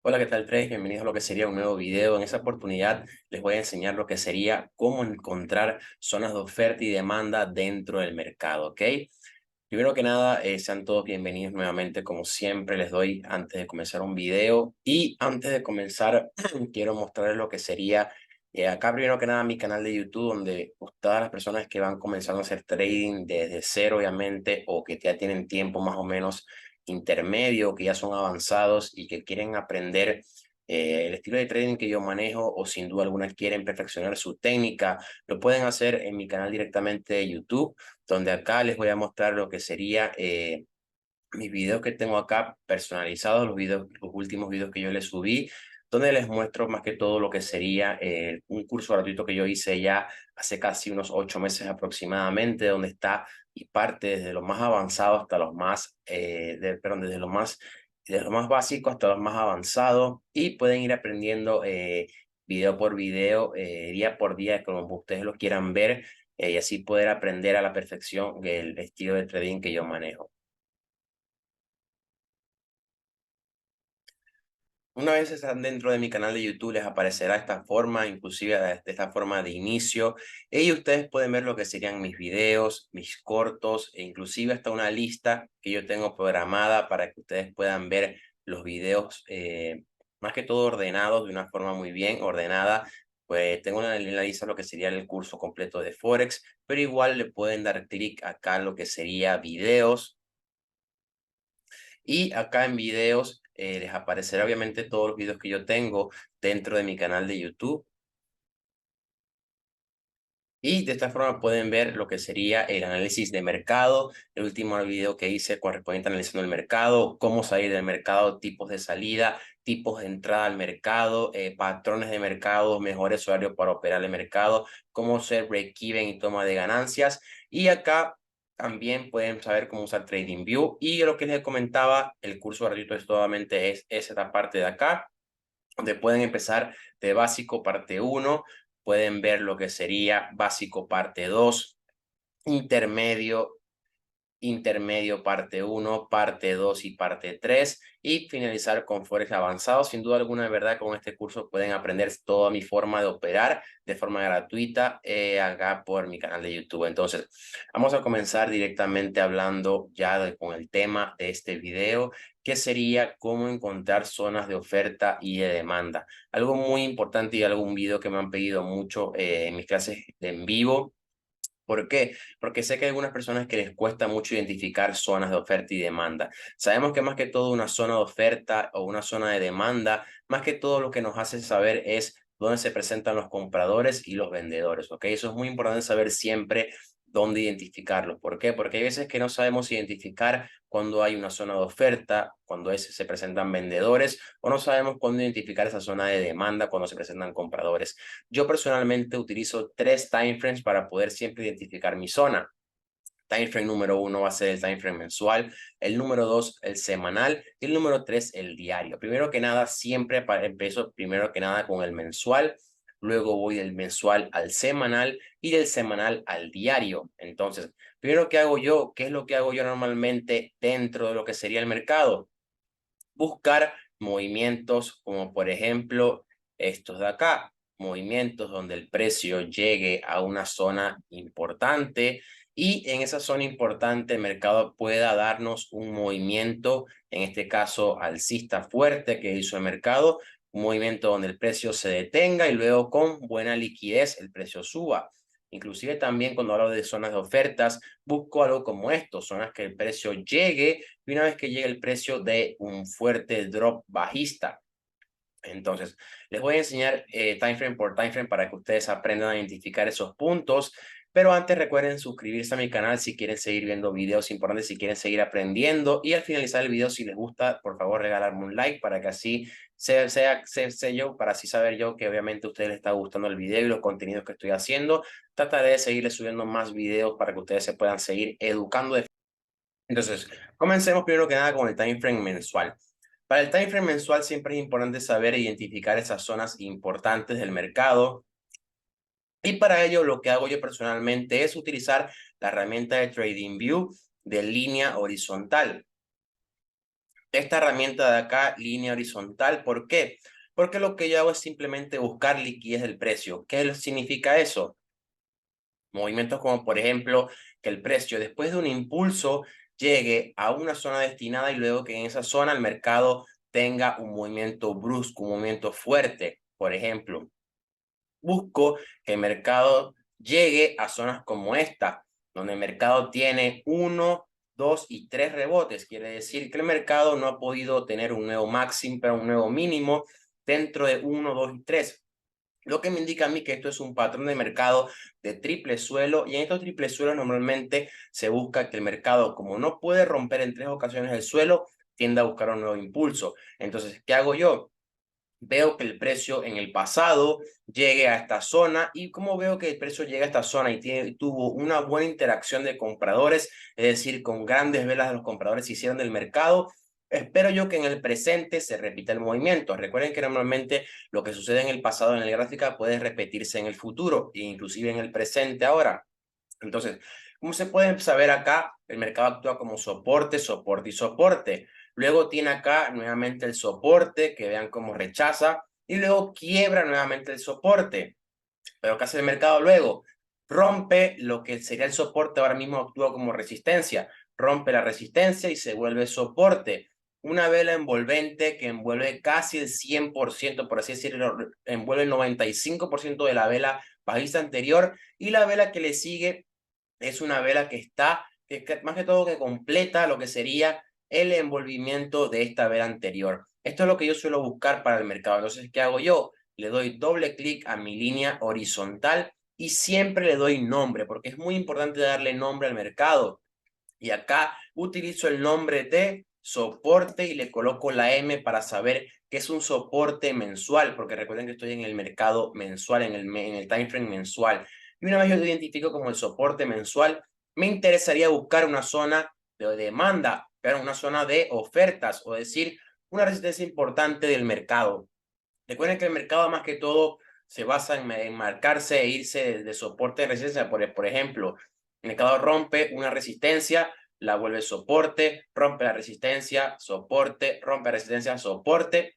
Hola, ¿qué tal, Trey? Bienvenidos a lo que sería un nuevo video. En esa oportunidad les voy a enseñar lo que sería cómo encontrar zonas de oferta y demanda dentro del mercado, ¿ok? Primero que nada, sean todos bienvenidos nuevamente. Como siempre les doy antes de comenzar un video. Y antes de comenzar, quiero mostrarles lo que sería acá primero que nada mi canal de YouTube, donde pues, todas las personas que van comenzando a hacer trading desde cero, obviamente, o que ya tienen tiempo más o menos intermedio, que ya son avanzados y que quieren aprender el estilo de trading que yo manejo o sin duda alguna quieren perfeccionar su técnica, lo pueden hacer en mi canal directamente de YouTube, donde acá les voy a mostrar lo que sería mis videos que tengo acá personalizados, los últimos videos que yo les subí, donde les muestro más que todo lo que sería un curso gratuito que yo hice ya hace casi unos 8 meses aproximadamente, donde está y parte desde lo más avanzado hasta los más, perdón, desde lo más básico hasta los más avanzados, y pueden ir aprendiendo video por video, día por día, como ustedes lo quieran ver, y así poder aprender a la perfección el estilo de trading que yo manejo. Una vez están dentro de mi canal de YouTube, les aparecerá esta forma, inclusive de esta forma de inicio. Y ustedes pueden ver lo que serían mis videos, mis cortos, e inclusive hasta una lista que yo tengo programada para que ustedes puedan ver los videos, más que todo ordenados, de una forma muy bien ordenada. Pues tengo en la lista lo que sería el curso completo de Forex, pero igual le pueden dar clic acá en lo que sería videos, y acá en videos les aparecerá obviamente todos los videos que yo tengo dentro de mi canal de YouTube. Y de esta forma pueden ver lo que sería el análisis de mercado, el último video que hice correspondiente analizando el mercado, cómo salir del mercado, tipos de salida, tipos de entrada al mercado, patrones de mercado, mejores horarios para operar el mercado, cómo hacer break-even y toma de ganancias. Y acá también pueden saber cómo usar TradingView. Y lo que les comentaba, el curso gratuito es solamente es esta parte de acá, donde pueden empezar de básico parte uno, pueden ver lo que sería básico parte 2, intermedio, intermedio parte uno, parte 2 y parte 3, y finalizar con Forex avanzado. Sin duda alguna, de verdad, con este curso pueden aprender toda mi forma de operar de forma gratuita acá por mi canal de YouTube. Entonces, vamos a comenzar directamente hablando ya con el tema de este video, que sería cómo encontrar zonas de oferta y de demanda. Algo muy importante y algún video que me han pedido mucho en mis clases en vivo. ¿Por qué? Porque sé que hay algunas personas que les cuesta mucho identificar zonas de oferta y demanda. Sabemos que más que todo una zona de oferta o una zona de demanda, más que todo lo que nos hace saber es dónde se presentan los compradores y los vendedores, ¿ok? Eso es muy importante saber siempre dónde identificarlos. ¿Por qué? Porque hay veces que no sabemos identificar cuando hay una zona de oferta, cuando se presentan vendedores, o no sabemos cuándo identificar esa zona de demanda cuando se presentan compradores. Yo personalmente utilizo 3 timeframes para poder siempre identificar mi zona. Timeframe número 1 va a ser el timeframe mensual, el número 2 el semanal y el número 3 el diario. Primero que nada, siempre empiezo primero que nada con el mensual, luego voy del mensual al semanal y del semanal al diario. Entonces, primero, ¿qué hago yo? ¿Qué es lo que hago yo normalmente dentro de lo que sería el mercado? Buscar movimientos como por ejemplo estos de acá, movimientos donde el precio llegue a una zona importante, y en esa zona importante el mercado pueda darnos un movimiento, en este caso alcista fuerte que hizo el mercado, un movimiento donde el precio se detenga y luego con buena liquidez el precio suba. Inclusive también cuando hablo de zonas de ofertas, busco algo como esto, zonas que el precio llegue y una vez que llegue el precio de un fuerte drop bajista. Entonces, les voy a enseñar timeframe por timeframe para que ustedes aprendan a identificar esos puntos. Pero antes recuerden suscribirse a mi canal si quieren seguir viendo videos importantes, si quieren seguir aprendiendo. Y al finalizar el video, si les gusta, por favor regalarme un like para que así sé yo, para así saber yo que obviamente a ustedes les está gustando el video y los contenidos que estoy haciendo. Trataré de seguirles subiendo más videos para que ustedes se puedan seguir educando. Entonces, comencemos primero que nada con el time frame mensual. Para el time frame mensual siempre es importante saber identificar esas zonas importantes del mercado. Y para ello lo que hago yo personalmente es utilizar la herramienta de TradingView de línea horizontal. esta herramienta de acá, línea horizontal. ¿Por qué? Porque lo que yo hago es simplemente buscar liquidez del precio. ¿Qué significa eso? Movimientos como, por ejemplo, que el precio después de un impulso llegue a una zona destinada y luego que en esa zona el mercado tenga un movimiento brusco, un movimiento fuerte. Por ejemplo, busco que el mercado llegue a zonas como esta, donde el mercado tiene 1, 2 y 3 rebotes. Quiere decir que el mercado no ha podido tener un nuevo máximo, pero un nuevo mínimo dentro de 1, 2 y 3. Lo que me indica a mí que esto es un patrón de mercado de triple suelo, y en estos triples suelos normalmente se busca que el mercado, como no puede romper en 3 ocasiones el suelo, tiende a buscar un nuevo impulso. Entonces, ¿qué hago yo? Veo que el precio en el pasado llegue a esta zona, y como veo que el precio llega a esta zona y tuvo una buena interacción de compradores, es decir, con grandes velas de los compradores se hicieron del mercado, espero yo que en el presente se repita el movimiento. Recuerden que normalmente lo que sucede en el pasado en el gráfica puede repetirse en el futuro e inclusive en el presente ahora. Entonces, como se puede saber acá, el mercado actúa como soporte, soporte y soporte. Luego tiene acá nuevamente el soporte, que vean cómo rechaza, y luego quiebra nuevamente el soporte. Pero ¿qué hace el mercado luego? Rompe lo que sería el soporte, ahora mismo actúa como resistencia. Rompe la resistencia y se vuelve soporte. Una vela envolvente que envuelve casi el 100%, por así decirlo, envuelve el 95% de la vela bajista anterior, y la vela que le sigue es una vela que está, más que todo que completa lo que sería el envolvimiento de esta vela anterior. Esto es lo que yo suelo buscar para el mercado. Entonces, ¿qué hago yo? Le doy doble clic a mi línea horizontal y siempre le doy nombre, porque es muy importante darle nombre al mercado. Y acá utilizo el nombre de soporte y le coloco la M para saber que es un soporte mensual, porque recuerden que estoy en el mercado mensual, en el time frame mensual. Y una vez yo lo identifico como el soporte mensual, me interesaría buscar una zona de demanda, pero una zona de ofertas, o decir, una resistencia importante del mercado. Recuerden que el mercado más que todo se basa en marcarse e irse de soporte a resistencia. Por ejemplo, el mercado rompe una resistencia, la vuelve soporte, rompe la resistencia, soporte, rompe resistencia, soporte,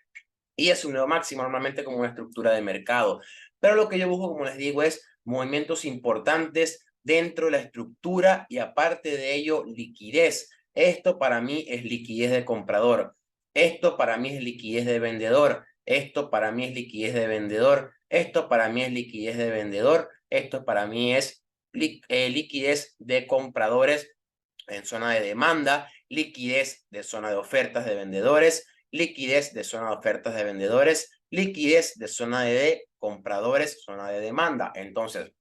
y es un nuevo máximo normalmente como una estructura de mercado. Pero lo que yo busco, como les digo, es movimientos importantes dentro de la estructura y aparte de ello, liquidez. Esto para mí es liquidez de comprador. Esto para mí es liquidez de vendedor. Esto para mí es liquidez de vendedor. Esto para mí es liquidez de vendedor. Esto para mí es liquidez de compradores en zona de demanda, liquidez de zona de ofertas de vendedores, liquidez de zona de ofertas de vendedores, liquidez de zona de compradores, zona de demanda. Entonces,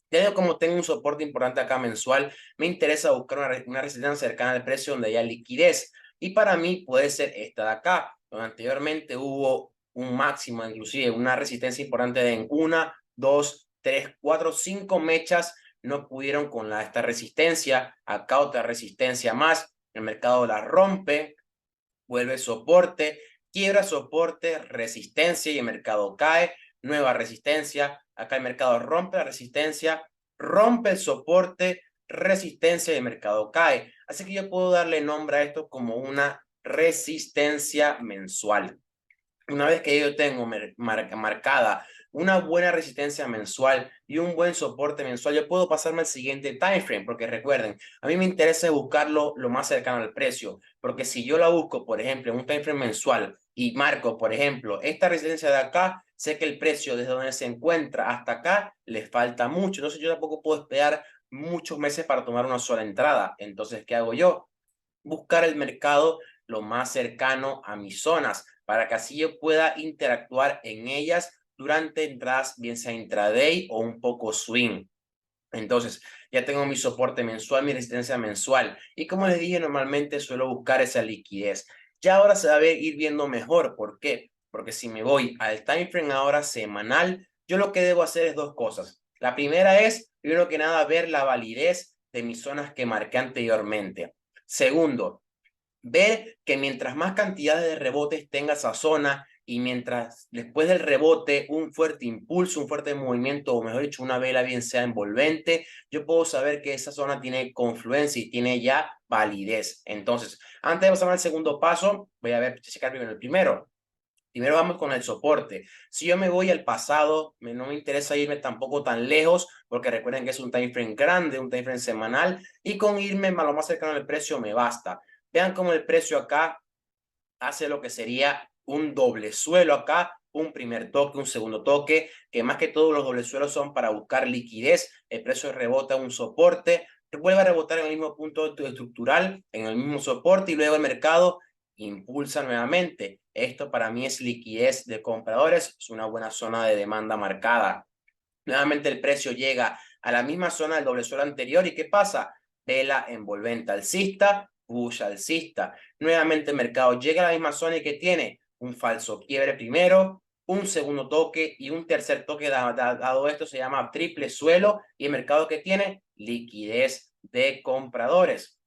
ya como tengo un soporte importante acá mensual, me interesa buscar una resistencia cercana al precio donde haya liquidez. Y para mí puede ser esta de acá, donde anteriormente hubo un máximo, inclusive una resistencia importante de en 1, 2, 3, 4, 5 mechas no pudieron con esta resistencia. Acá otra resistencia más, el mercado la rompe, vuelve soporte, quiebra soporte, resistencia y el mercado cae, nueva resistencia, acá el mercado rompe la resistencia, rompe el soporte, resistencia y el mercado cae. Así que yo puedo darle nombre a esto como una resistencia mensual. Una vez que yo tengo marcada una buena resistencia mensual y un buen soporte mensual, yo puedo pasarme al siguiente time frame, porque recuerden, a mí me interesa buscarlo lo más cercano al precio, porque si yo la busco, por ejemplo, en un time frame mensual y marco, por ejemplo, esta resistencia de acá, sé que el precio desde donde se encuentra hasta acá le falta mucho, entonces yo tampoco puedo esperar muchos meses para tomar una sola entrada. Entonces, ¿qué hago yo? Buscar el mercado lo más cercano a mis zonas para que así yo pueda interactuar en ellas durante entradas, bien sea intraday o un poco swing. Entonces, ya tengo mi soporte mensual, mi resistencia mensual. Y como les dije, normalmente suelo buscar esa liquidez. Ya ahora se va a ir viendo mejor. ¿Por qué? Porque si me voy al time frame ahora semanal, yo lo que debo hacer es dos cosas. La primera es, primero que nada, ver la validez de mis zonas que marqué anteriormente. Segundo, ver que mientras más cantidades de rebotes tenga esa zona y mientras después del rebote un fuerte impulso, un fuerte movimiento, o mejor dicho, una vela bien sea envolvente, yo puedo saber que esa zona tiene confluencia y tiene ya validez. Entonces, antes de pasar al segundo paso, voy a ver, checar primero el primero. Primero vamos con el soporte. Si yo me voy al pasado, no me interesa irme tampoco tan lejos, porque recuerden que es un time frame grande, un time frame semanal, y con irme a lo más cercano al precio me basta. Vean cómo el precio acá hace lo que sería un doble suelo acá, un primer toque, un segundo toque, que más que todo los doble suelos son para buscar liquidez. El precio rebota un soporte, vuelve a rebotar en el mismo punto estructural, en el mismo soporte, y luego el mercado impulsa nuevamente. Esto para mí es liquidez de compradores, es una buena zona de demanda marcada. Nuevamente el precio llega a la misma zona del doble suelo anterior, ¿y qué pasa? Vela envolvente alcista, push alcista. Nuevamente el mercado llega a la misma zona y que tiene un falso quiebre primero, un segundo toque y un tercer toque. Dado esto se llama triple suelo, y el mercado que tiene liquidez de compradores.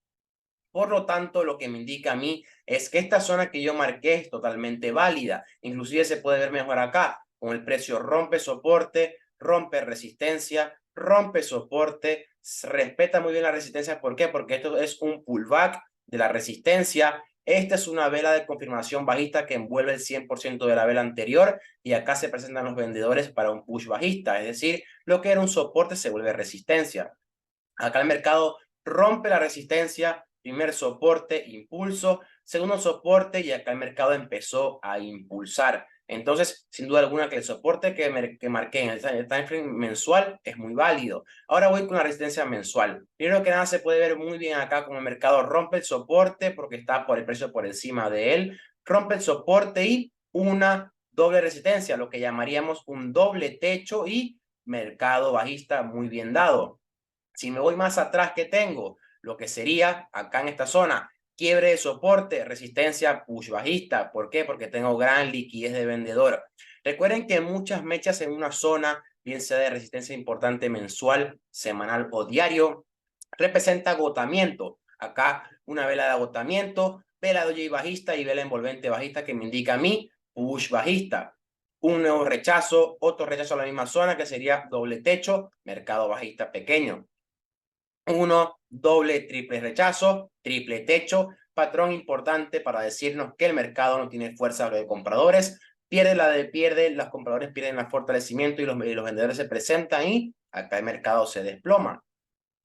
Por lo tanto, lo que me indica a mí es que esta zona que yo marqué es totalmente válida. Inclusive se puede ver mejor acá, con el precio rompe soporte, rompe resistencia, rompe soporte, respeta muy bien la resistencia. ¿Por qué? Porque esto es un pullback de la resistencia. Esta es una vela de confirmación bajista que envuelve el 100% de la vela anterior, y acá se presentan los vendedores para un push bajista, es decir, lo que era un soporte se vuelve resistencia. Acá el mercado rompe la resistencia, primer soporte, impulso, segundo soporte, y acá el mercado empezó a impulsar. Entonces, sin duda alguna que el soporte que marqué en el time frame mensual es muy válido. Ahora voy con la resistencia mensual. Primero que nada se puede ver muy bien acá como el mercado rompe el soporte porque está por el precio por encima de él, rompe el soporte y una doble resistencia, lo que llamaríamos un doble techo, y mercado bajista muy bien dado. Si me voy más atrás, ¿qué tengo? Lo que sería acá en esta zona, quiebre de soporte, resistencia push bajista. ¿Por qué? Porque tengo gran liquidez de vendedor. Recuerden que muchas mechas en una zona, bien sea de resistencia importante mensual, semanal o diario, representa agotamiento. Acá una vela de agotamiento, vela doji bajista y vela envolvente bajista que me indica a mí push bajista. Un nuevo rechazo, otro rechazo a la misma zona que sería doble techo, mercado bajista pequeño. Uno, doble, triple rechazo, triple techo, patrón importante para decirnos que el mercado no tiene fuerza de compradores, los compradores pierden el fortalecimiento y los vendedores se presentan, y acá el mercado se desploma.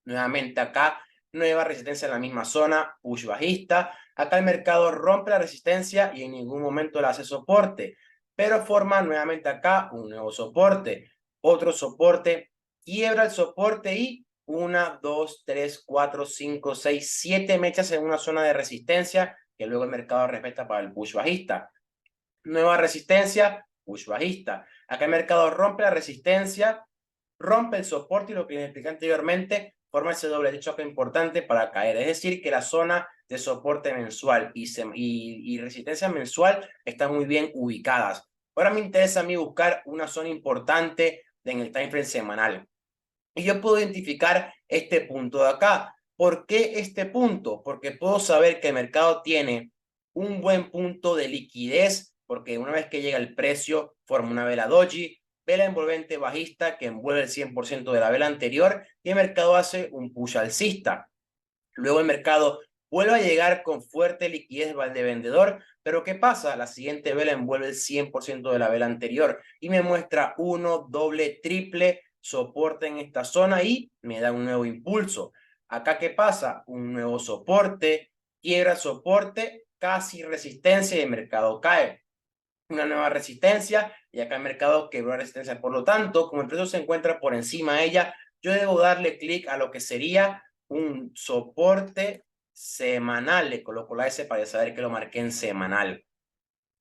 Nuevamente acá, nueva resistencia en la misma zona, push bajista. Acá el mercado rompe la resistencia y en ningún momento le hace soporte, pero forma nuevamente acá un nuevo soporte, otro soporte, quiebra el soporte y una, dos, tres, cuatro, cinco, seis, siete mechas en una zona de resistencia que luego el mercado respeta para el push bajista. Nueva resistencia, push bajista. Acá el mercado rompe la resistencia, rompe el soporte y lo que les expliqué anteriormente, forma ese doble de choque importante para caer. Es decir, que la zona de soporte mensual y resistencia mensual están muy bien ubicadas. Ahora me interesa a mí buscar una zona importante en el time frame semanal. Y yo puedo identificar este punto de acá. ¿Por qué este punto? Porque puedo saber que el mercado tiene un buen punto de liquidez, porque una vez que llega el precio, forma una vela doji, vela envolvente bajista que envuelve el 100% de la vela anterior, y el mercado hace un push alcista. Luego el mercado vuelve a llegar con fuerte liquidez de vendedor, pero ¿qué pasa? La siguiente vela envuelve el 100% de la vela anterior y me muestra uno, doble, triple soporte en esta zona y me da un nuevo impulso. Acá, ¿qué pasa? Un nuevo soporte, quiebra soporte, casi resistencia, y el mercado cae. Una nueva resistencia y acá el mercado quebró resistencia. Por lo tanto, como el precio se encuentra por encima de ella, yo debo darle clic a lo que sería un soporte semanal. Le coloco la S para saber que lo marqué en semanal.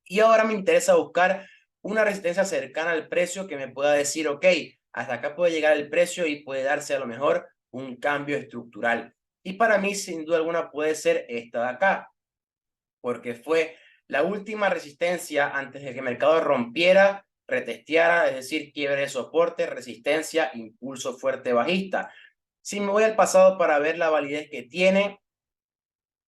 Y ahora me interesa buscar una resistencia cercana al precio que me pueda decir, ok, hasta acá puede llegar el precio y puede darse a lo mejor un cambio estructural. Y para mí, sin duda alguna, puede ser esta de acá, porque fue la última resistencia antes de que el mercado rompiera, retesteara, es decir, quiebre de soporte, resistencia, impulso fuerte bajista. Si me voy al pasado para ver la validez que tiene,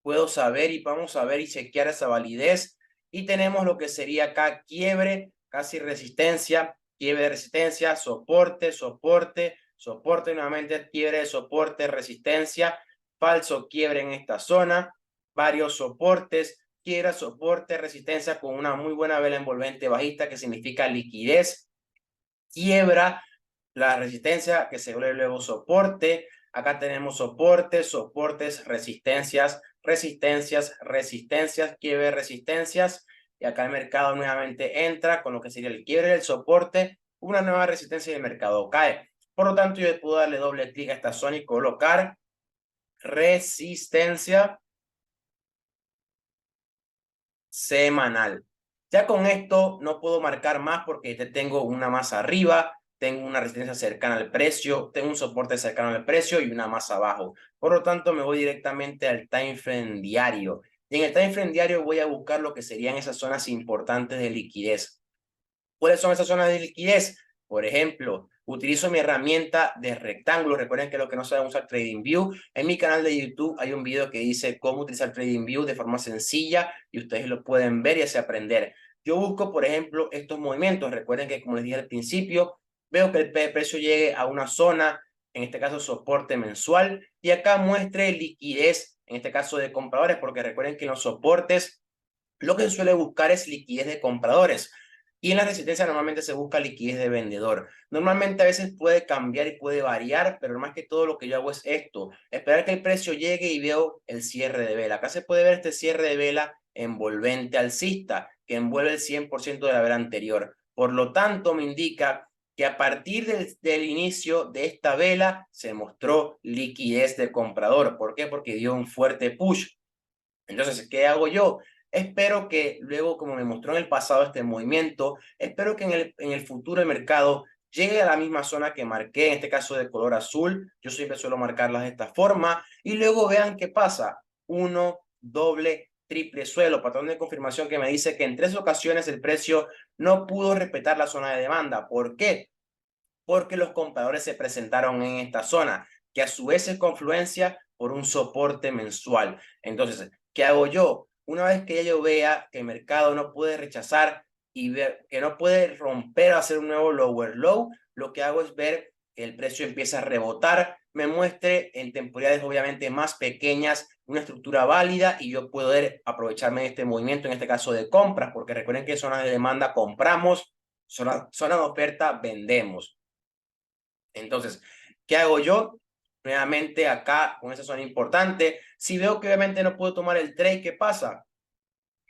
puedo saber y vamos a ver y chequear esa validez. Y tenemos lo que sería acá quiebre, casi resistencia, quiebre de resistencia, soporte, soporte, soporte nuevamente, quiebre de soporte, resistencia, falso quiebre en esta zona, varios soportes, quiebra, soporte, resistencia con una muy buena vela envolvente bajista que significa liquidez, quiebra, la resistencia que se vuelve luego soporte. Acá tenemos soportes, soportes, resistencias, resistencias, resistencias, quiebre, resistencias. Y acá el mercado nuevamente entra con lo que sería el quiebre del soporte, una nueva resistencia y el mercado cae. Por lo tanto, yo puedo darle doble clic a esta zona y colocar resistencia semanal. Ya con esto no puedo marcar más porque tengo una más arriba, tengo una resistencia cercana al precio, tengo un soporte cercano al precio y una más abajo. Por lo tanto, me voy directamente al time frame diario. Y en el time frame diario voy a buscar lo que serían esas zonas importantes de liquidez. ¿Cuáles son esas zonas de liquidez? Por ejemplo, utilizo mi herramienta de rectángulo. Recuerden que los que no saben usar TradingView, en mi canal de YouTube hay un video que dice cómo utilizar TradingView de forma sencilla y ustedes lo pueden ver y así aprender. Yo busco, por ejemplo, estos movimientos. Recuerden que, como les dije al principio, veo que el precio llegue a una zona, en este caso soporte mensual, y acá muestre liquidez, en este caso de compradores, porque recuerden que en los soportes lo que se suele buscar es liquidez de compradores. Y en la resistencia normalmente se busca liquidez de vendedor. Normalmente a veces puede cambiar y puede variar, pero más que todo lo que yo hago es esto, esperar que el precio llegue y veo el cierre de vela. Acá se puede ver este cierre de vela envolvente alcista, que envuelve el 100% de la vela anterior. Por lo tanto, me indica que a partir del inicio de esta vela se mostró liquidez de comprador. ¿Por qué? Porque dio un fuerte push. Entonces, ¿qué hago yo? Espero que luego, como me mostró en el pasado este movimiento, espero que en el futuro el mercado llegue a la misma zona que marqué, en este caso de color azul. Yo siempre suelo marcarlas de esta forma. Y luego vean qué pasa. Uno, doble, triple suelo, patrón de confirmación que me dice que en 3 ocasiones el precio no pudo respetar la zona de demanda. ¿Por qué? Porque los compradores se presentaron en esta zona, que a su vez es confluencia por un soporte mensual. Entonces, ¿qué hago yo? Una vez que ya yo vea que el mercado no puede rechazar y ver que no puede romper o hacer un nuevo lower low, lo que hago es ver que el precio empieza a rebotar, me muestre en temporalidades obviamente más pequeñas una estructura válida y yo puedo aprovecharme de este movimiento, en este caso de compras, porque recuerden que zonas de demanda compramos, zona de oferta vendemos. Entonces, ¿qué hago yo? Nuevamente acá con esa zona importante. Si veo que obviamente no puedo tomar el trade, ¿qué pasa?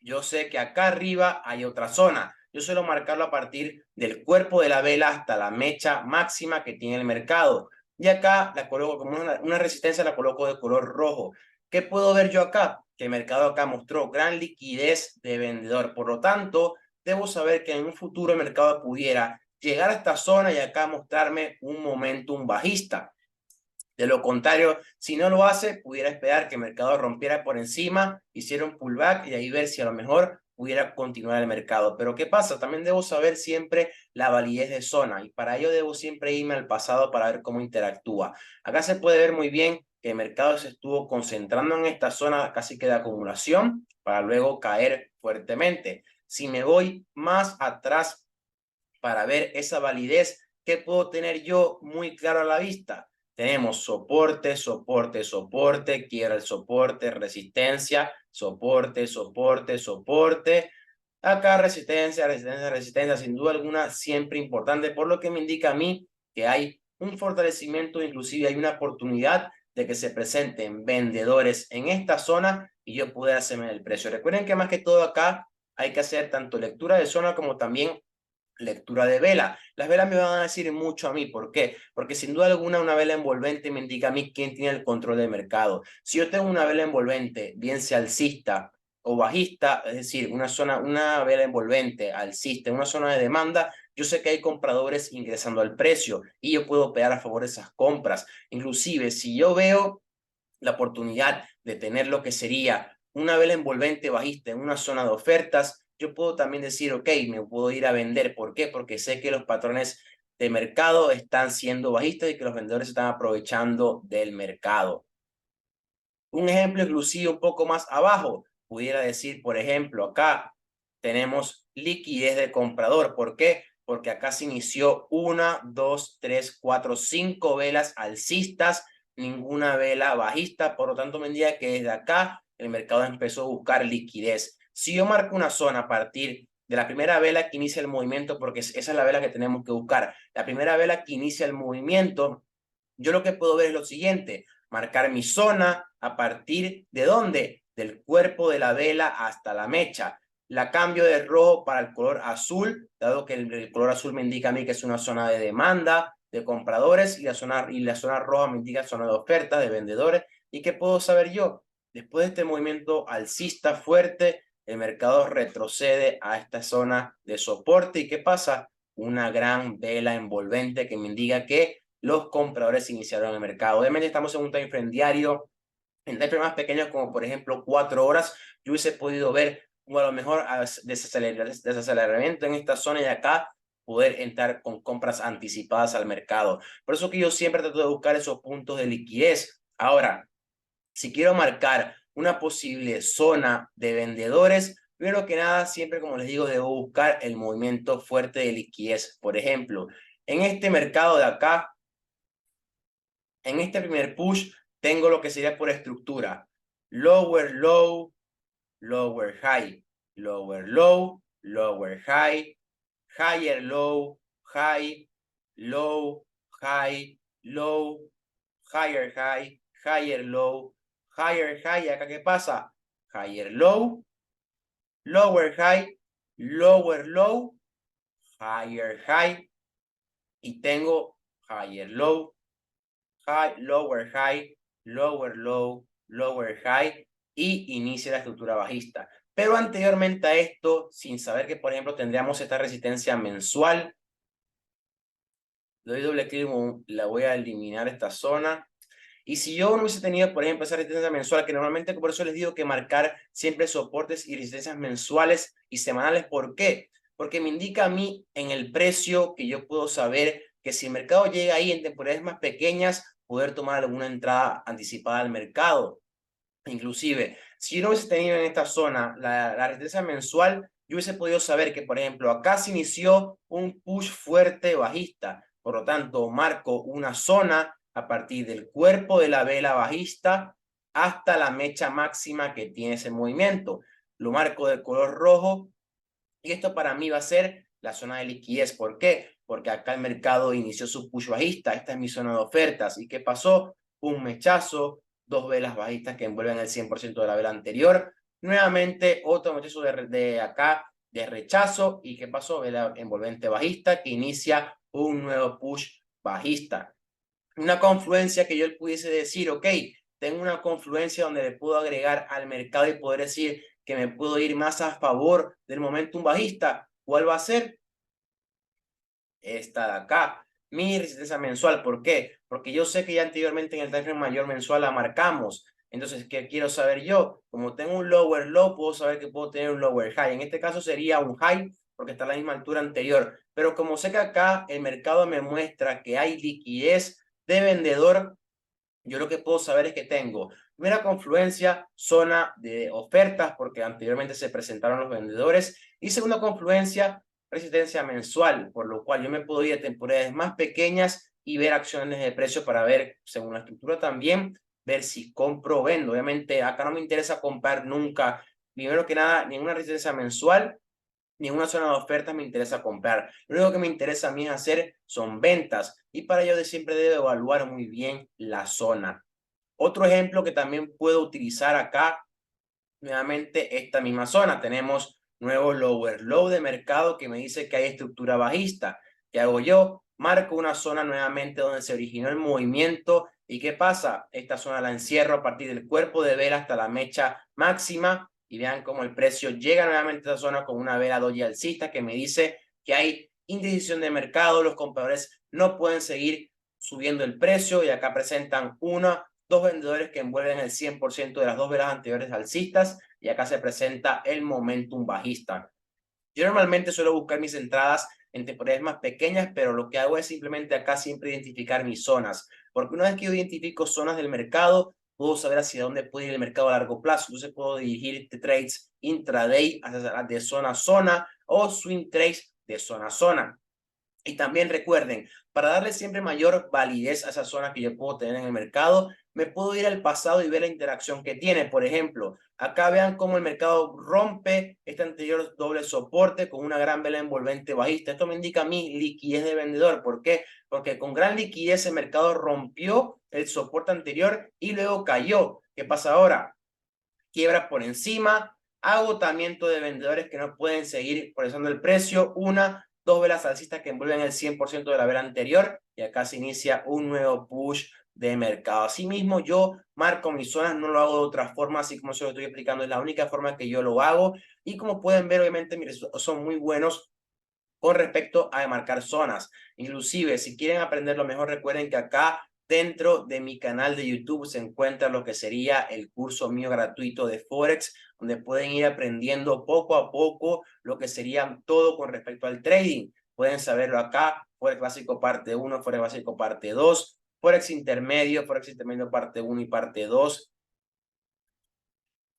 Yo sé que acá arriba hay otra zona. Yo suelo marcarlo a partir del cuerpo de la vela hasta la mecha máxima que tiene el mercado. Y acá la coloco como una resistencia, la coloco de color rojo. ¿Qué puedo ver yo acá? Que el mercado acá mostró gran liquidez de vendedor. Por lo tanto, debo saber que en un futuro el mercado pudiera llegar a esta zona y acá mostrarme un momentum bajista. De lo contrario, si no lo hace, pudiera esperar que el mercado rompiera por encima, hiciera un pullback y ahí ver si a lo mejor pudiera continuar el mercado. Pero ¿qué pasa? También debo saber siempre la validez de zona y para ello debo siempre irme al pasado para ver cómo interactúa. Acá se puede ver muy bien que el mercado se estuvo concentrando en esta zona casi que de acumulación para luego caer fuertemente. Si me voy más atrás para ver esa validez, ¿qué puedo tener yo muy claro a la vista? Tenemos soporte, soporte, soporte, quiebra el soporte, resistencia, soporte, soporte, soporte. Acá resistencia, resistencia, resistencia, sin duda alguna, siempre importante, por lo que me indica a mí que hay un fortalecimiento, inclusive hay una oportunidad de que se presenten vendedores en esta zona y yo pueda hacerme el precio. Recuerden que más que todo acá hay que hacer tanto lectura de zona como también lectura de vela. Las velas me van a decir mucho a mí. ¿Por qué? Porque sin duda alguna una vela envolvente me indica a mí quién tiene el control del mercado. Si yo tengo una vela envolvente, bien sea alcista o bajista, es decir, una vela envolvente alcista, una zona de demanda, yo sé que hay compradores ingresando al precio y yo puedo operar a favor de esas compras. Inclusive, si yo veo la oportunidad de tener lo que sería una vela envolvente bajista en una zona de ofertas, yo puedo también decir, ok, me puedo ir a vender. ¿Por qué? Porque sé que los patrones de mercado están siendo bajistas y que los vendedores están aprovechando del mercado. Un ejemplo inclusive un poco más abajo, pudiera decir, por ejemplo, acá tenemos liquidez de comprador. ¿Por qué? Porque acá se inició 1, 2, 3, 4, 5 velas alcistas, ninguna vela bajista, por lo tanto me indica que desde acá el mercado empezó a buscar liquidez. Si yo marco una zona a partir de la primera vela que inicia el movimiento, porque esa es la vela que tenemos que buscar, la primera vela que inicia el movimiento, yo lo que puedo ver es lo siguiente: marcar mi zona a partir de ¿dónde? Del cuerpo de la vela hasta la mecha. La cambio de rojo para el color azul, dado que el color azul me indica a mí que es una zona de demanda de compradores, y la zona roja me indica zona de oferta de vendedores. ¿Y qué puedo saber yo? Después de este movimiento alcista fuerte, el mercado retrocede a esta zona de soporte. ¿Y qué pasa? Una gran vela envolvente que me indica que los compradores iniciaron en el mercado. Obviamente estamos en un time frame diario. En time frame más pequeños, como por ejemplo 4 horas, yo hubiese podido ver o a lo mejor desaceleramiento en esta zona, y acá poder entrar con compras anticipadas al mercado. Por eso que yo siempre trato de buscar esos puntos de liquidez. Ahora, si quiero marcar una posible zona de vendedores, primero que nada, siempre como les digo, debo buscar el movimiento fuerte de liquidez. Por ejemplo, en este mercado de acá, en este primer push, tengo lo que sería por estructura: lower low, lower high, lower low, lower high, higher low, high, low, high, low, higher high, higher low, higher high. ¿Acá qué pasa? Higher low, lower high, lower low, higher high, y tengo higher low, high, lower high, lower low, lower high, y inicia la estructura bajista. Pero anteriormente a esto, sin saber que, por ejemplo, tendríamos esta resistencia mensual, le doy doble clic, la voy a eliminar esta zona. Y si yo no hubiese tenido, por ejemplo, esa resistencia mensual, que normalmente por eso les digo que marcar siempre soportes y resistencias mensuales y semanales. ¿Por qué? Porque me indica a mí en el precio que yo puedo saber que si el mercado llega ahí en temporalidades más pequeñas, poder tomar alguna entrada anticipada al mercado. Inclusive, si yo no hubiese tenido en esta zona la resistencia mensual, yo hubiese podido saber que, por ejemplo, acá se inició un push fuerte bajista. Por lo tanto, marco una zona a partir del cuerpo de la vela bajista hasta la mecha máxima que tiene ese movimiento. Lo marco de color rojo, y esto para mí va a ser la zona de liquidez. ¿Por qué? Porque acá el mercado inició su push bajista. Esta es mi zona de ofertas. ¿Y qué pasó? Un mechazo, dos velas bajistas que envuelven el 100% de la vela anterior. Nuevamente otro mechazo de acá de rechazo. ¿Y qué pasó? Vela envolvente bajista que inicia un nuevo push bajista. Una confluencia que yo pudiese decir, ok, tengo una confluencia donde le puedo agregar al mercado y poder decir que me puedo ir más a favor del momentum bajista. ¿Cuál va a ser? Esta de acá, mi resistencia mensual. ¿Por qué? Porque yo sé que ya anteriormente en el time frame mayor mensual la marcamos. Entonces, ¿qué quiero saber yo? Como tengo un lower low, puedo saber que puedo tener un lower high. En este caso sería un high porque está a la misma altura anterior. Pero como sé que acá el mercado me muestra que hay liquidez de vendedor, yo lo que puedo saber es que tengo primera confluencia, zona de ofertas, porque anteriormente se presentaron los vendedores, y segunda confluencia, resistencia mensual, por lo cual yo me puedo ir a temporalidades más pequeñas y ver acciones de precio para ver, según la estructura también, ver si compro o vendo. Obviamente acá no me interesa comprar nunca, primero que nada, ninguna resistencia mensual, ninguna zona de ofertas me interesa comprar. Lo único que me interesa a mí hacer son ventas, y para ello siempre debo evaluar muy bien la zona. Otro ejemplo que también puedo utilizar acá, nuevamente esta misma zona, tenemos nuevo lower low de mercado que me dice que hay estructura bajista. ¿Qué hago yo? Marco una zona nuevamente donde se originó el movimiento. ¿Y qué pasa? Esta zona la encierro a partir del cuerpo de vela hasta la mecha máxima, y vean cómo el precio llega nuevamente a esta zona con una vela doji alcista que me dice que hay indecisión de mercado, los compradores no pueden seguir subiendo el precio, y acá presentan dos vendedores que envuelven el 100% de las dos velas anteriores alcistas, y acá se presenta el momentum bajista. Yo normalmente suelo buscar mis entradas en temporalidades más pequeñas, pero lo que hago es simplemente acá siempre identificar mis zonas, porque una vez que yo identifico zonas del mercado, puedo saber hacia dónde puede ir el mercado a largo plazo. Entonces puedo dirigir trades intraday de zona a zona o swing trades de zona a zona. Y también recuerden, para darle siempre mayor validez a esa zona que yo puedo tener en el mercado, me puedo ir al pasado y ver la interacción que tiene. Por ejemplo, acá vean cómo el mercado rompe este anterior doble soporte con una gran vela envolvente bajista. Esto me indica mi liquidez de vendedor. ¿Por qué? Porque con gran liquidez el mercado rompió el soporte anterior y luego cayó. ¿Qué pasa ahora? Quiebra por encima, agotamiento de vendedores que no pueden seguir presionando el precio, dos velas alcistas que envuelven el 100% de la vela anterior y acá se inicia un nuevo push de mercado. Asimismo, yo marco mis zonas, no lo hago de otra forma, así como se lo estoy explicando, es la única forma que yo lo hago y como pueden ver, obviamente mis resultados son muy buenos con respecto a marcar zonas. Inclusive, si quieren aprender lo mejor, recuerden que acá dentro de mi canal de YouTube se encuentra lo que sería el curso mío gratuito de Forex, donde pueden ir aprendiendo poco a poco lo que sería todo con respecto al trading. Pueden saberlo acá, Forex básico parte 1, Forex básico parte 2, Forex intermedio parte 1 y parte 2,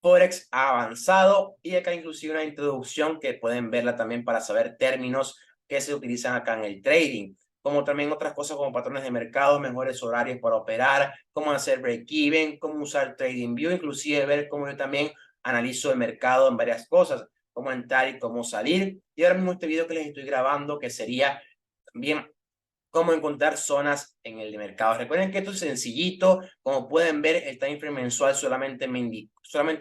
Forex avanzado y acá inclusive una introducción que pueden verla también para saber términos que se utilizan acá en el trading, como también otras cosas como patrones de mercado, mejores horarios para operar, cómo hacer break-even, cómo usar TradingView, inclusive ver cómo yo también analizo el mercado en varias cosas, cómo entrar y cómo salir. Y ahora mismo este video que les estoy grabando que sería también cómo encontrar zonas en el mercado. Recuerden que esto es sencillito. Como pueden ver, el time frame mensual solamente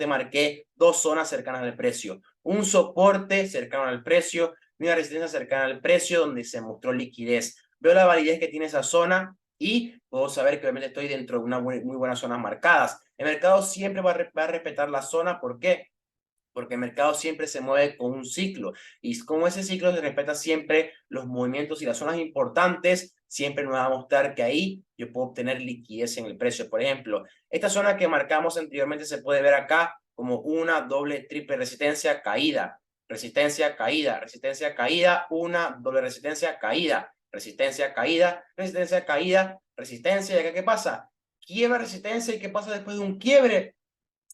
marqué dos zonas cercanas al precio. Un soporte cercano al precio y una resistencia cercana al precio donde se mostró liquidez. Veo la validez que tiene esa zona y puedo saber que obviamente estoy dentro de una muy buenas zonas marcadas. El mercado siempre va a respetar la zona. ¿Por qué? Porque el mercado siempre se mueve con un ciclo y como ese ciclo se respeta siempre los movimientos y las zonas importantes, siempre nos va a mostrar que ahí yo puedo obtener liquidez en el precio. Por ejemplo, esta zona que marcamos anteriormente se puede ver acá como una doble, triple resistencia caída, resistencia caída, resistencia caída, una doble resistencia caída, resistencia caída, resistencia caída, resistencia. ¿Y acá qué pasa? Quiebra resistencia. ¿Y qué pasa después de un quiebre?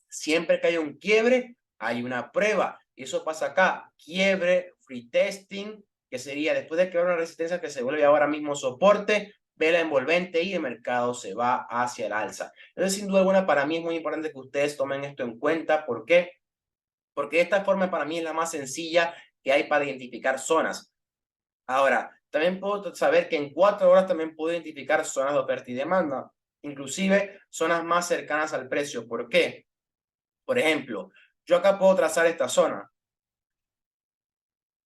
Siempre que hay un quiebre, hay una prueba. Y eso pasa acá. Quiebre, free testing, que sería después de quebrar una resistencia que se vuelve ahora mismo soporte, vela envolvente y el mercado se va hacia el alza. Entonces, sin duda alguna, para mí es muy importante que ustedes tomen esto en cuenta. ¿Por qué? Porque esta forma para mí es la más sencilla que hay para identificar zonas. Ahora, también puedo saber que en 4 horas también puedo identificar zonas de oferta y demanda, inclusive zonas más cercanas al precio. ¿Por qué? Por ejemplo, yo acá puedo trazar esta zona,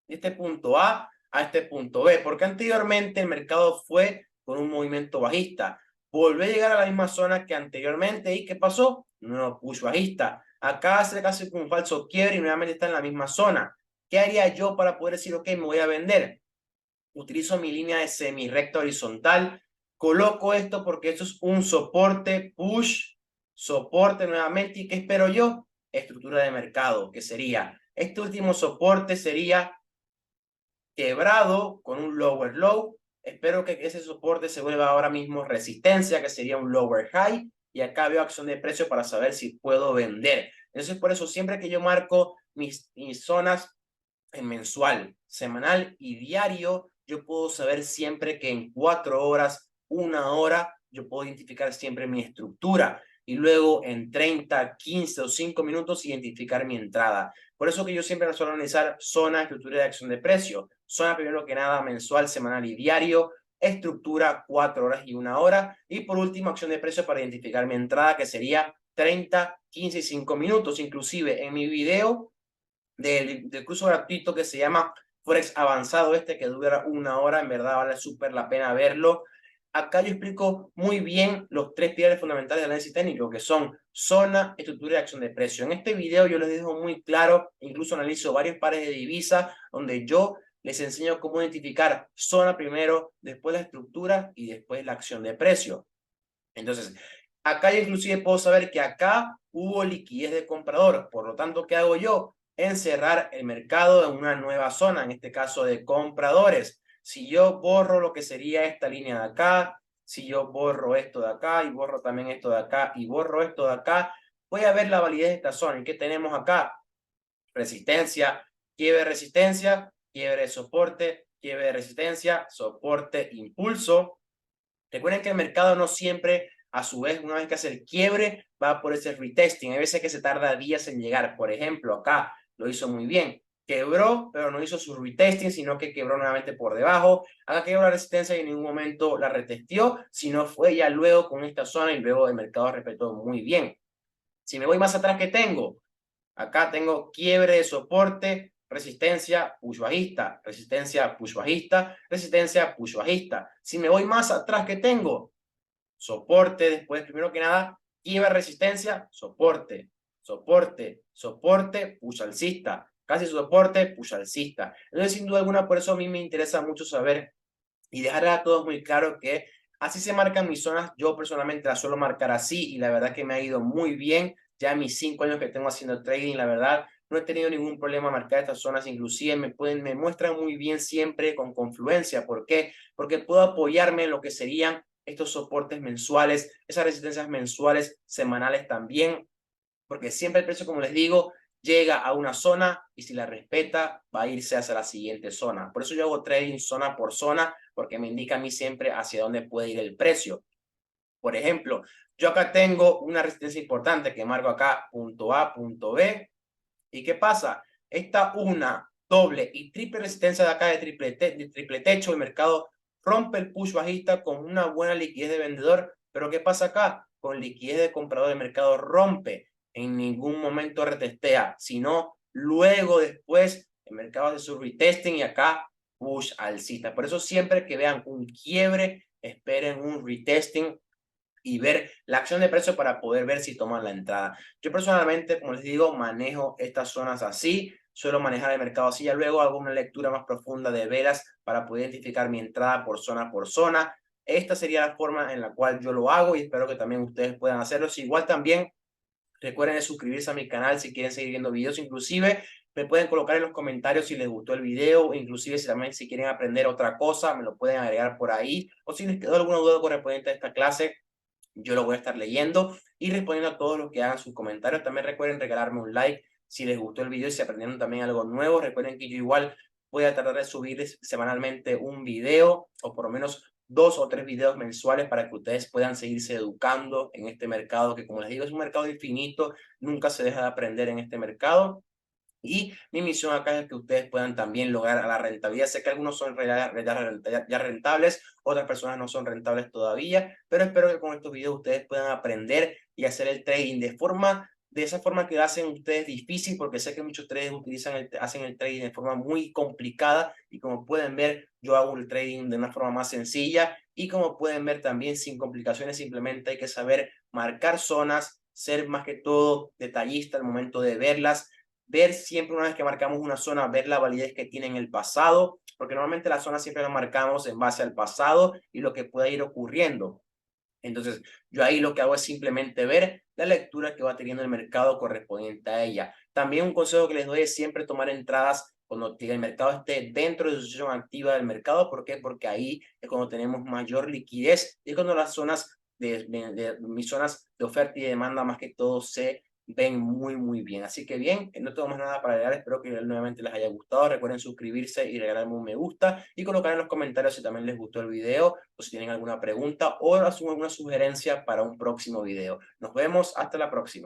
de este punto A este punto B, porque anteriormente el mercado fue con un movimiento bajista. Volvió a llegar a la misma zona que anteriormente y ¿qué pasó? Nuevo push bajista. Acá hace casi un falso quiebre y nuevamente está en la misma zona. ¿Qué haría yo para poder decir, ok, me voy a vender? Utilizo mi línea de semi-recta horizontal. Coloco esto porque esto es un soporte, push, soporte nuevamente. ¿Y qué espero yo? Estructura de mercado, que sería, este último soporte sería quebrado con un lower low. Espero que ese soporte se vuelva ahora mismo resistencia, que sería un lower high. Y acá veo acción de precio para saber si puedo vender. Entonces, por eso, siempre que yo marco mis zonas en mensual, semanal y diario, yo puedo saber siempre que en 4 horas, 1 hora, yo puedo identificar siempre mi estructura y luego en 30, 15 o 5 minutos identificar mi entrada. Por eso que yo siempre suelo analizar zona, estructura de acción de precio. Zona primero que nada mensual, semanal y diario. Estructura 4 horas y 1 hora. Y por último, acción de precio para identificar mi entrada, que sería 30, 15 y 5 minutos. Inclusive en mi video del curso gratuito que se llama Forex Avanzado, que dura 1 hora, en verdad vale súper la pena verlo. Acá yo explico muy bien los 3 pilares fundamentales del análisis técnico, que son zona, estructura y acción de precio. En este video yo les dejo muy claro, incluso analizo varios pares de divisas, donde yo les enseño cómo identificar zona primero, después la estructura y después la acción de precio. Entonces, acá yo inclusive puedo saber que acá hubo liquidez de comprador. Por lo tanto, ¿qué hago yo? Encerrar el mercado en una nueva zona, en este caso de compradores. Si yo borro lo que sería esta línea de acá, si yo borro esto de acá y borro también esto de acá y borro esto de acá, voy a ver la validez de esta zona. ¿Y qué tenemos acá? Resistencia, quiebre de soporte, quiebre de resistencia, soporte, impulso. Recuerden que el mercado no siempre, a su vez, una vez que hace el quiebre, va por ese retesting. Hay veces que se tarda días en llegar. Por ejemplo, acá lo hizo muy bien. Quebró, pero no hizo su retesting, sino que quebró nuevamente por debajo. Acá quebró la resistencia y en ningún momento la retestió, sino fue ya luego con esta zona y luego el mercado respetó muy bien. Si me voy más atrás, ¿qué tengo? Acá tengo quiebre de soporte, resistencia, push bajista, resistencia, push bajista, resistencia, push bajista. Si me voy más atrás, ¿qué tengo? Soporte, después, primero que nada, quiebre, resistencia, soporte, soporte, soporte, push alcista, casi soporte, push alcista. Entonces, sin duda alguna, por eso a mí me interesa mucho saber y dejar a todos muy claro que así se marcan mis zonas. Yo personalmente las suelo marcar así y la verdad que me ha ido muy bien. Ya mis 5 años que tengo haciendo trading, la verdad, no he tenido ningún problema marcar estas zonas. Inclusive me muestran muy bien siempre con confluencia. ¿Por qué? Porque puedo apoyarme en lo que serían estos soportes mensuales, esas resistencias mensuales, semanales también, porque siempre el precio, como les digo, llega a una zona y si la respeta va a irse hacia la siguiente zona. Por eso yo hago trading zona por zona, porque me indica a mí siempre hacia dónde puede ir el precio. Por ejemplo, yo acá tengo una resistencia importante que marco acá, punto A, punto B. ¿Y qué pasa? Esta una doble y triple resistencia de acá de triple techo, el mercado rompe el push bajista con una buena liquidez de vendedor, pero ¿qué pasa acá? Con liquidez de comprador el mercado rompe, en ningún momento retestea, sino luego después el mercado hace su retesting y acá push alcista. Por eso siempre que vean un quiebre, esperen un retesting y ver la acción de precio para poder ver si toman la entrada. Yo personalmente, como les digo, manejo estas zonas así, suelo manejar el mercado así, ya luego hago una lectura más profunda de velas para poder identificar mi entrada por zona por zona. Esta sería la forma en la cual yo lo hago y espero que también ustedes puedan hacerlo. Si igual también recuerden de suscribirse a mi canal si quieren seguir viendo videos, inclusive me pueden colocar en los comentarios si les gustó el video, inclusive si también si quieren aprender otra cosa, me lo pueden agregar por ahí, o si les quedó alguna duda correspondiente a esta clase, yo lo voy a estar leyendo y respondiendo a todos los que hagan sus comentarios. También recuerden regalarme un like si les gustó el video y si aprendieron también algo nuevo. Recuerden que yo igual voy a tratar de subir semanalmente un video o por lo menos 2 o 3 videos mensuales para que ustedes puedan seguirse educando en este mercado que, como les digo, es un mercado infinito, nunca se deja de aprender en este mercado. Y mi misión acá es que ustedes puedan también lograr la rentabilidad. Sé que algunos son ya rentables, otras personas no son rentables todavía, pero espero que con estos videos ustedes puedan aprender y hacer el trading de esa forma que lo hacen ustedes difícil, porque sé que muchos traders hacen el trading de forma muy complicada y como pueden ver, yo hago el trading de una forma más sencilla y como pueden ver también sin complicaciones, simplemente hay que saber marcar zonas, ser más que todo detallista al momento de verlas, ver siempre una vez que marcamos una zona, ver la validez que tiene en el pasado, porque normalmente la zona siempre la marcamos en base al pasado y lo que pueda ir ocurriendo. Entonces, yo ahí lo que hago es simplemente ver la lectura que va teniendo el mercado correspondiente a ella. También un consejo que les doy es siempre tomar entradas cuando el mercado esté dentro de su sesión activa del mercado. ¿Por qué? Porque ahí es cuando tenemos mayor liquidez y es cuando las zonas mis zonas de oferta y de demanda más que todo se ven muy, muy bien. Así que bien, no tengo más nada para agregar. Espero que nuevamente les haya gustado. Recuerden suscribirse y regalarme un me gusta y colocar en los comentarios si también les gustó el video o si tienen alguna pregunta o alguna sugerencia para un próximo video. Nos vemos hasta la próxima.